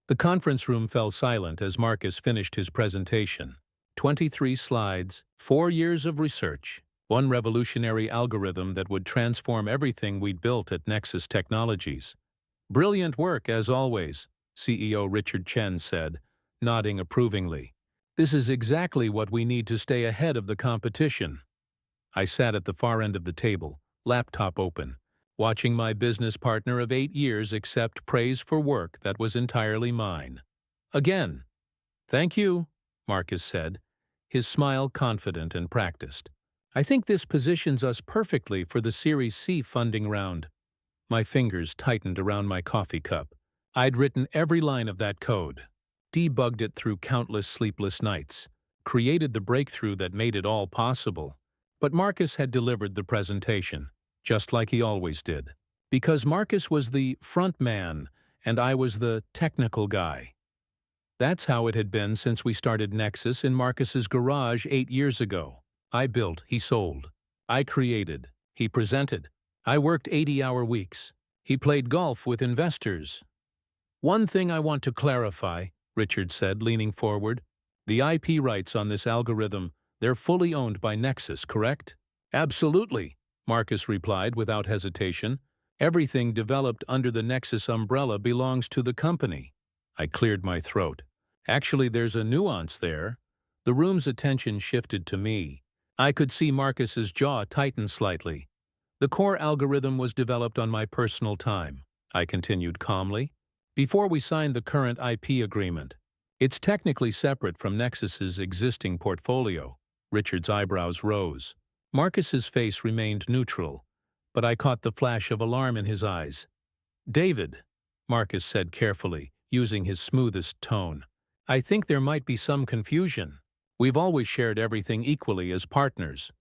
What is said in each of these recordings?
The conference room fell silent as Marcus finished his presentation. 23 slides, 4 years of research, one revolutionary algorithm that would transform everything we'd built at Nexus Technologies. Brilliant work, as always, CEO Richard Chen said, nodding approvingly. This is exactly what we need to stay ahead of the competition. I sat at the far end of the table, laptop open, watching my business partner of 8 years accept praise for work that was entirely mine. Again. Thank you, Marcus said, his smile confident and practiced. I think this positions us perfectly for the Series C funding round. My fingers tightened around my coffee cup. I'd written every line of that code, debugged it through countless sleepless nights, created the breakthrough that made it all possible. But Marcus had delivered the presentation, just like he always did. Because Marcus was the front man and I was the technical guy. That's how it had been since we started Nexus in Marcus's garage 8 years ago. I built, he sold. I created, he presented. I worked 80-hour weeks. He played golf with investors. One thing I want to clarify, Richard said, leaning forward. The IP rights on this algorithm, they're fully owned by Nexus, correct? Absolutely, Marcus replied without hesitation. Everything developed under the Nexus umbrella belongs to the company. I cleared my throat. Actually, there's a nuance there. The room's attention shifted to me. I could see Marcus's jaw tighten slightly. The core algorithm was developed on my personal time, I continued calmly, before we signed the current IP agreement. It's technically separate from Nexus's existing portfolio. Richard's eyebrows rose. Marcus's face remained neutral, but I caught the flash of alarm in his eyes. David, Marcus said carefully, using his smoothest tone, I think there might be some confusion. We've always shared everything equally as partners.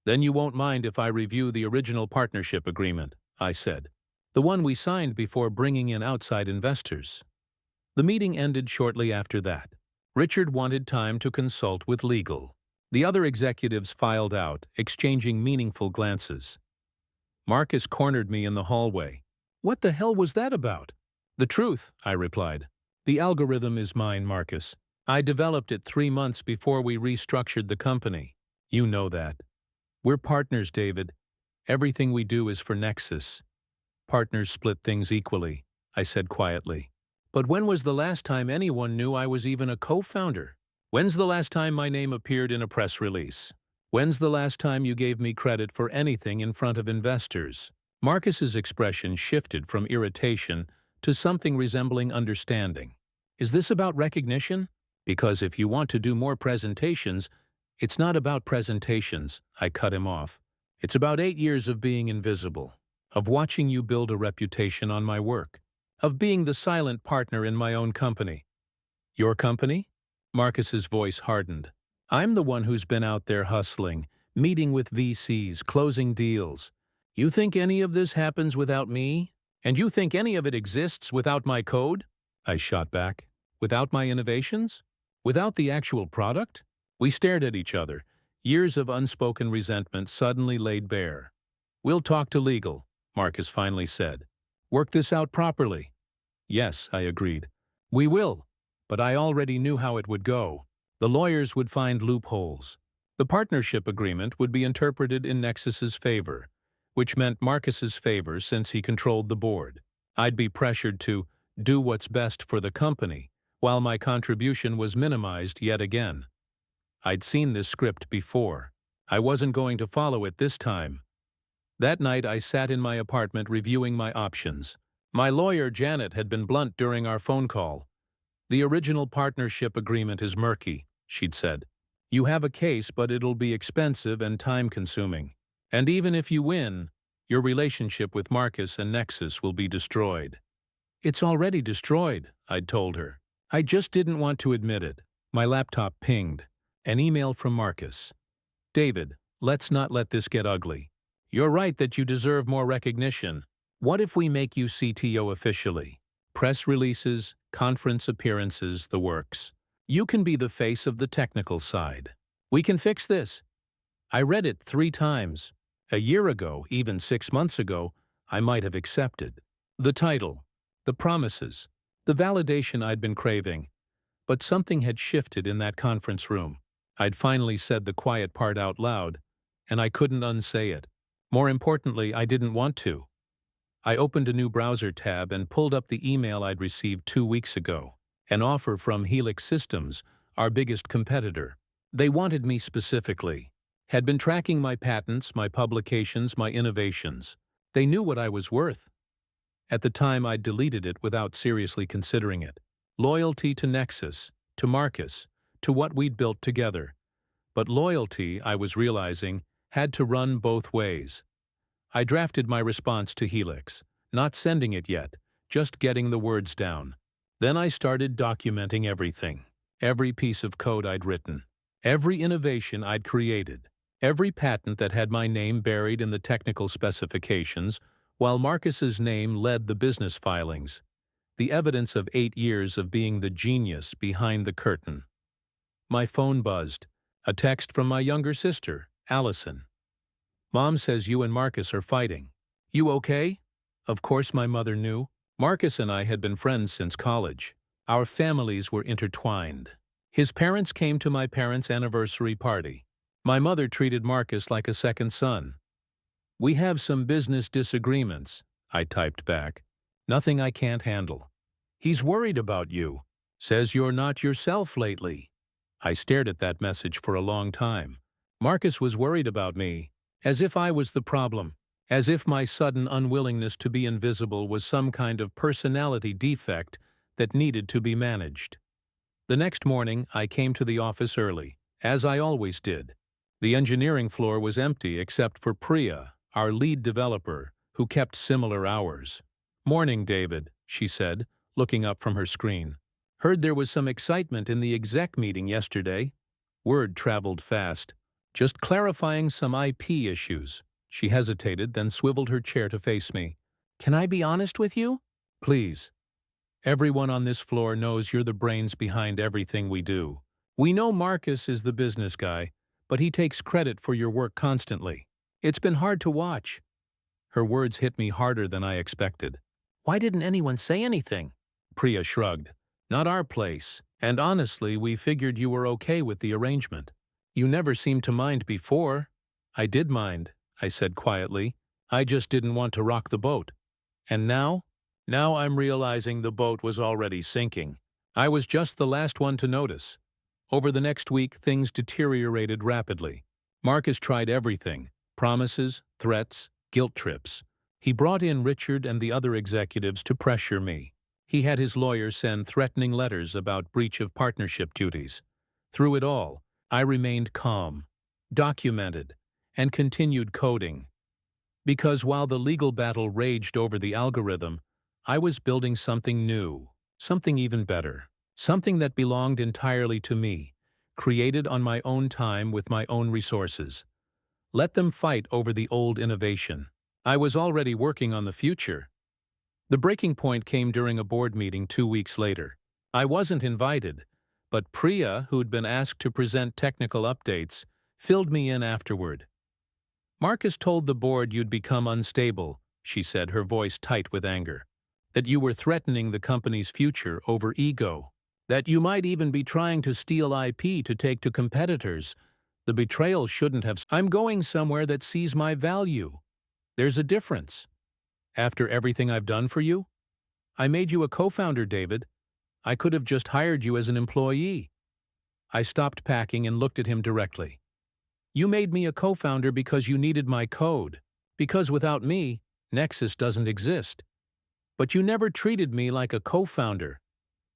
Then you won't mind if I review the original partnership agreement, I said. The one we signed before bringing in outside investors. The meeting ended shortly after that. Richard wanted time to consult with legal. The other executives filed out, exchanging meaningful glances. Marcus cornered me in the hallway. What the hell was that about? The truth, I replied. The algorithm is mine, Marcus. I developed it 3 months before we restructured the company. You know that. We're partners, David. Everything we do is for Nexus. Partners split things equally, I said quietly. But when was the last time anyone knew I was even a co-founder? When's the last time my name appeared in a press release? When's the last time you gave me credit for anything in front of investors? Marcus's expression shifted from irritation to something resembling understanding. Is this about recognition? Because if you want to do more presentations, it's not about presentations, I cut him off. It's about 8 years of being invisible, of watching you build a reputation on my work, of being the silent partner in my own company. Your company? Marcus's voice hardened. I'm the one who's been out there hustling, meeting with VCs, closing deals. You think any of this happens without me? And you think any of it exists without my code? I shot back. Without my innovations? Without the actual product? We stared at each other. Years of unspoken resentment suddenly laid bare. We'll talk to legal, Marcus finally said. Work this out properly. Yes, I agreed. We will, but I already knew how it would go. The lawyers would find loopholes. The partnership agreement would be interpreted in Nexus's favor, which meant Marcus's favor since he controlled the board. I'd be pressured to do what's best for the company, while my contribution was minimized yet again. I'd seen this script before. I wasn't going to follow it this time. That night I sat in my apartment reviewing my options. My lawyer, Janet, had been blunt during our phone call. The original partnership agreement is murky, she'd said. You have a case, but it'll be expensive and time-consuming. And even if you win, your relationship with Marcus and Nexus will be destroyed. It's already destroyed, I'd told her. I just didn't want to admit it. My laptop pinged. An email from Marcus. David, let's not let this get ugly. You're right that you deserve more recognition. What if we make you CTO officially? Press releases, conference appearances, the works. You can be the face of the technical side. We can fix this. I read it 3 times. A year ago, even 6 months ago, I might have accepted. The title, the promises, The validation I'd been craving. But something had shifted in that conference room. I'd finally said the quiet part out loud, and I couldn't unsay it. More importantly, I didn't want to. I opened a new browser tab and pulled up the email I'd received 2 weeks ago. An offer from Helix Systems, our biggest competitor. They wanted me specifically. Had been tracking my patents, my publications, my innovations. They knew what I was worth. At the time, I'd deleted it without seriously considering it. Loyalty to Nexus, to Marcus, to what we'd built together. But loyalty, I was realizing, had to run both ways. I drafted my response to Helix, not sending it yet, just getting the words down. Then I started documenting everything. Every piece of code I'd written. Every innovation I'd created. Every patent that had my name buried in the technical specifications, while Marcus's name led the business filings. The evidence of 8 years of being the genius behind the curtain. My phone buzzed. A text from my younger sister, Allison. "Mom says you and Marcus are fighting. You okay?" Of course my mother knew. Marcus and I had been friends since college. Our families were intertwined. His parents came to my parents' anniversary party. My mother treated Marcus like a second son. "We have some business disagreements," I typed back. "Nothing I can't handle." "He's worried about you. Says you're not yourself lately." I stared at that message for a long time. Marcus was worried about me, as if I was the problem, as if my sudden unwillingness to be invisible was some kind of personality defect that needed to be managed. The next morning, I came to the office early, as I always did. The engineering floor was empty except for Priya, our lead developer, who kept similar hours. "Morning, David," she said, looking up from her screen. "Heard there was some excitement in the exec meeting yesterday." Word traveled fast. "Just clarifying some IP issues." She hesitated, then swiveled her chair to face me. "Can I be honest with you?" "Please. Everyone on this floor knows you're the brains behind everything we do. We know Marcus is the business guy, but he takes credit for your work constantly. It's been hard to watch." Her words hit me harder than I expected. "Why didn't anyone say anything?" Priya shrugged. "Not our place. And honestly, we figured you were okay with the arrangement. You never seemed to mind before." "I did mind," I said quietly. "I just didn't want to rock the boat." "And now?" "Now I'm realizing the boat was already sinking. I was just the last one to notice." Over the next week, things deteriorated rapidly. Marcus tried everything: promises, threats, guilt trips. He brought in Richard and the other executives to pressure me. He had his lawyer send threatening letters about breach of partnership duties. Through it all, I remained calm, documented, and continued coding. Because while the legal battle raged over the algorithm, I was building something new, something even better, something that belonged entirely to me, created on my own time with my own resources. Let them fight over the old innovation. I was already working on the future. The breaking point came during a board meeting 2 weeks later. I wasn't invited, but Priya, who'd been asked to present technical updates, filled me in afterward. "Marcus told the board you'd become unstable," she said, her voice tight with anger. "That you were threatening the company's future over ego. That you might even be trying to steal IP to take to competitors. The betrayal shouldn't have. I'm going somewhere that sees my value. There's a difference. After everything I've done for you? I made you a co-founder, David. I could have just hired you as an employee." I stopped packing and looked at him directly. "You made me a co-founder because you needed my code. Because without me, Nexus doesn't exist. But you never treated me like a co-founder.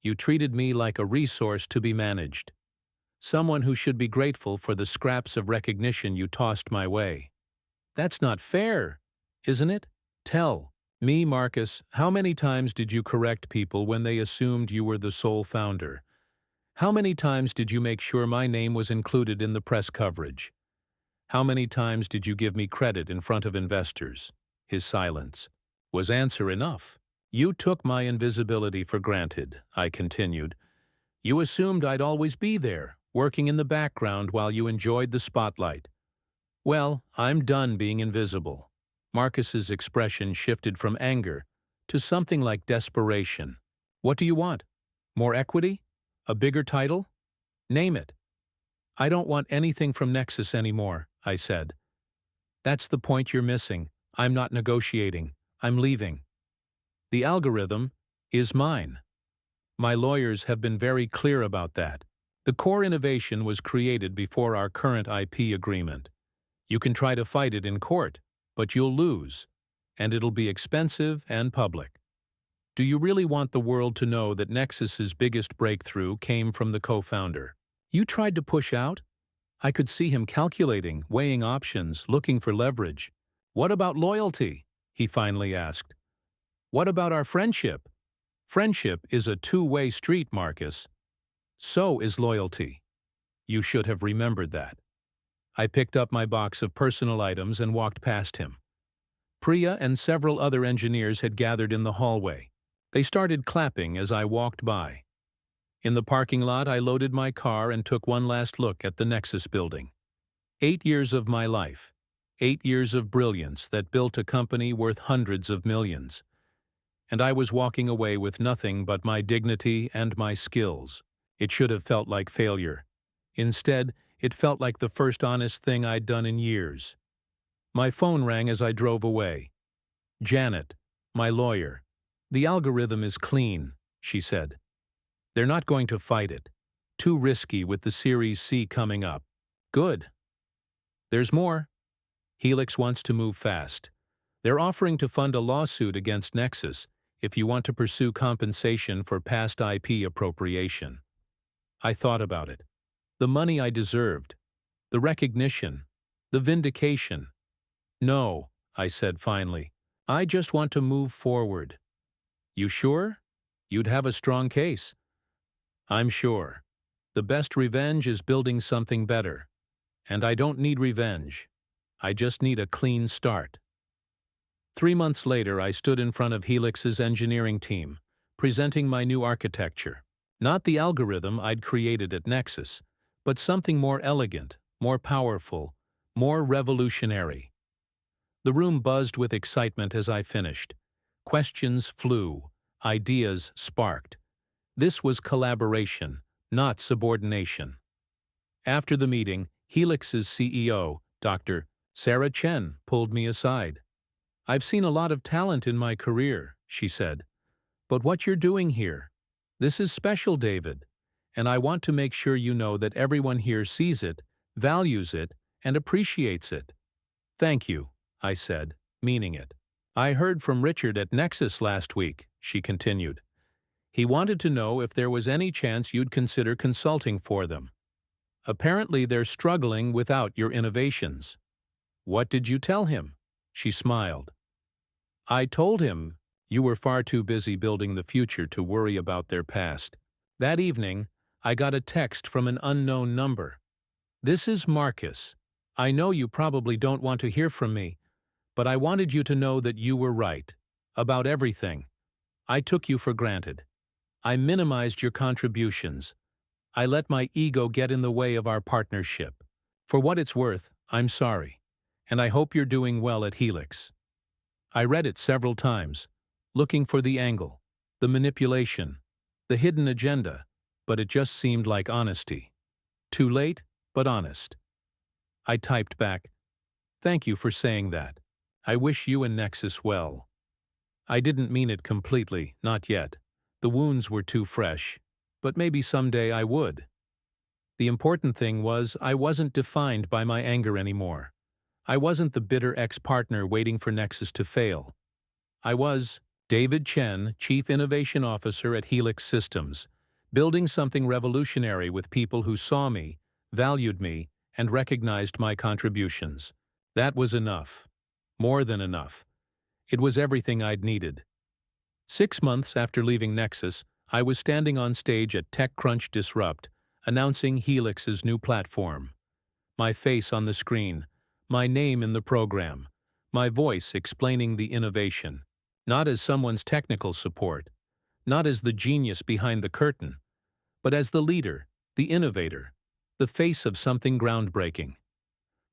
You treated me like a resource to be managed. Someone who should be grateful for the scraps of recognition you tossed my way. That's not fair, isn't it? Tell me, Marcus, how many times did you correct people when they assumed you were the sole founder? How many times did you make sure my name was included in the press coverage? How many times did you give me credit in front of investors?" His silence. "Was answer enough?" "You took my invisibility for granted," I continued. "You assumed I'd always be there, working in the background while you enjoyed the spotlight. Well, I'm done being invisible." Marcus's expression shifted from anger to something like desperation. What do you want? More equity? A bigger title? Name it. I don't want anything from Nexus anymore, I said. That's the point you're missing. I'm not negotiating. I'm leaving. The algorithm is mine. My lawyers have been very clear about that. The core innovation was created before our current IP agreement. You can try to fight it in court, but you'll lose, and it'll be expensive and public. Do you really want the world to know that Nexus's biggest breakthrough came from the co-founder? You tried to push out? I could see him calculating, weighing options, looking for leverage. What about loyalty? He finally asked. What about our friendship? Friendship is a two-way street, Marcus. So is loyalty. You should have remembered that. I picked up my box of personal items and walked past him. Priya and several other engineers had gathered in the hallway. They started clapping as I walked by. In the parking lot, I loaded my car and took one last look at the Nexus building. 8 years of my life. 8 years of brilliance that built a company worth hundreds of millions. And I was walking away with nothing but my dignity and my skills. It should have felt like failure. Instead, it felt like the first honest thing I'd done in years. My phone rang as I drove away. Janet, my lawyer. The algorithm is clean, she said. They're not going to fight it. Too risky with the Series C coming up. Good. There's more. Helix wants to move fast. They're offering to fund a lawsuit against Nexus if you want to pursue compensation for past IP appropriation. I thought about it. The money I deserved. The recognition. The vindication. No, I said finally. I just want to move forward. You sure? You'd have a strong case. I'm sure. The best revenge is building something better. And I don't need revenge. I just need a clean start. 3 months later, I stood in front of Helix's engineering team, presenting my new architecture. Not the algorithm I'd created at Nexus, but something more elegant, more powerful, more revolutionary. The room buzzed with excitement as I finished. Questions flew, ideas sparked. This was collaboration, not subordination. After the meeting, Helix's CEO, Dr. Sarah Chen, pulled me aside. I've seen a lot of talent in my career, she said. But what you're doing here, this is special, David. And I want to make sure you know that everyone here sees it, values it, and appreciates it. Thank you, I said, meaning it. I heard from Richard at Nexus last week, she continued. He wanted to know if there was any chance you'd consider consulting for them. Apparently they're struggling without your innovations. What did you tell him? She smiled. I told him you were far too busy building the future to worry about their past. That evening, I got a text from an unknown number. This is Marcus. I know you probably don't want to hear from me, but I wanted you to know that you were right. About everything. I took you for granted. I minimized your contributions. I let my ego get in the way of our partnership. For what it's worth, I'm sorry. And I hope you're doing well at Helix. I read it several times, looking for the angle, the manipulation, the hidden agenda, but it just seemed like honesty. Too late, but honest. I typed back, "Thank you for saying that. I wish you and Nexus well." I didn't mean it completely, not yet. The wounds were too fresh, but maybe someday I would. The important thing was I wasn't defined by my anger anymore. I wasn't the bitter ex-partner waiting for Nexus to fail. I was David Chen, Chief Innovation Officer at Helix Systems, building something revolutionary with people who saw me, valued me, and recognized my contributions. That was enough. More than enough. It was everything I'd needed. 6 months after leaving Nexus, I was standing on stage at TechCrunch Disrupt, announcing Helix's new platform. My face on the screen, my name in the program, my voice explaining the innovation. Not as someone's technical support, not as the genius behind the curtain, but as the leader, the innovator, the face of something groundbreaking.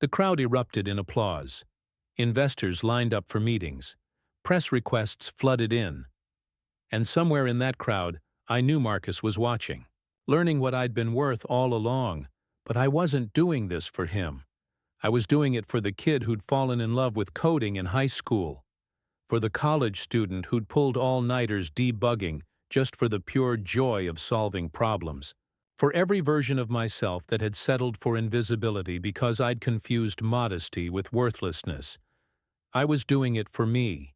The crowd erupted in applause. Investors lined up for meetings. Press requests flooded in. And somewhere in that crowd, I knew Marcus was watching, learning what I'd been worth all along. But I wasn't doing this for him. I was doing it for the kid who'd fallen in love with coding in high school, for the college student who'd pulled all-nighters debugging just for the pure joy of solving problems, for every version of myself that had settled for invisibility because I'd confused modesty with worthlessness. I was doing it for me,